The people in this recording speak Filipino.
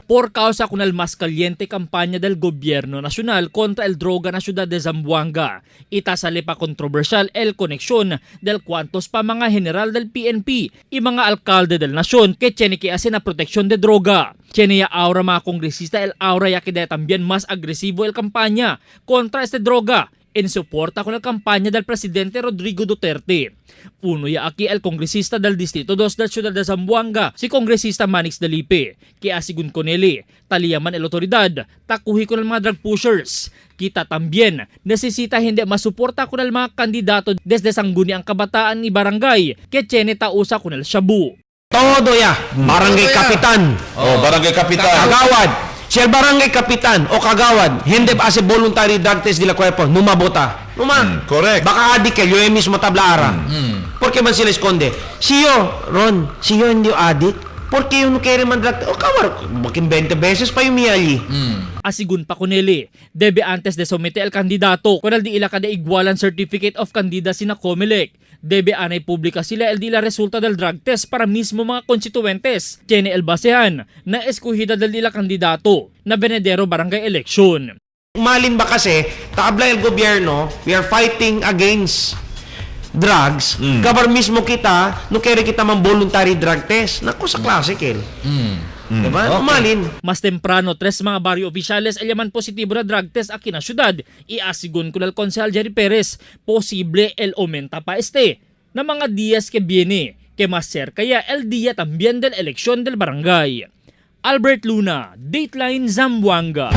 por causa con el más caliente campaña del gobierno nacional contra el droga na ciudad de Zamboanga. Itasali pa kontrobersyal el koneksyon del cuantos pa mga general del PNP y mga alkalde del nasyon que tiene que hacer na proteksyon de droga. Tiene ya ahora mga kongresista el aura ya que de también más agresivo el campaña contra este droga en soporta con la campaña del presidente Rodrigo Duterte. Uno ya aquí el congresista del Distrito 2 del Ciudad de Zamboanga, si Congresista Manix Delipe, que asigun con él, taliyaman el autoridad, takuhi con el mga drug pushers. Kita también, necesita hindi masuporta con el mga kandidato desde sangguniang kabataan ni barangay, que tiene tausa con el shabu. Todo ya, barangay kapitan. Barangay Kapitan. Kagawad. Si el barangay kapitan o kagawad, hindi ba si voluntary drug test de la cuerpo, numabota. Correct. Baka adik kayo, yung mismo tablara. Porque man sila esconde? Siyo, Ron, siyo hindi adik. Porque yung kaya man drug test, o kawar, makin 20 beses pa yung miyali. Asigun pa kuneli, debe antes de somete el kandidato, kunal di ila kada igualan certificate of candidacy na COMELEC. Debe anay publika sila el di la resulta del drug test para mismo mga konstituentes. Tiene el basehan na eskuhida del ila kandidato na Venedero barangay election. Malin ba kasi, taabla el gobyerno, we are fighting against drugs, kabar mismo kita, no kaya kita man voluntary drug test. Naku sa klase, Kel. Diba? Okay. Malin. Mas temprano, tres mga barrio oficiales el yaman positibo na drug test aquí na syudad. Iasigun ko ng Konsehal Jerry Perez, posible el aumenta pa na mga días que viene, que mas cerca ya el día también del eleksyon del barangay. Albert Luna, Dateline Zamboanga.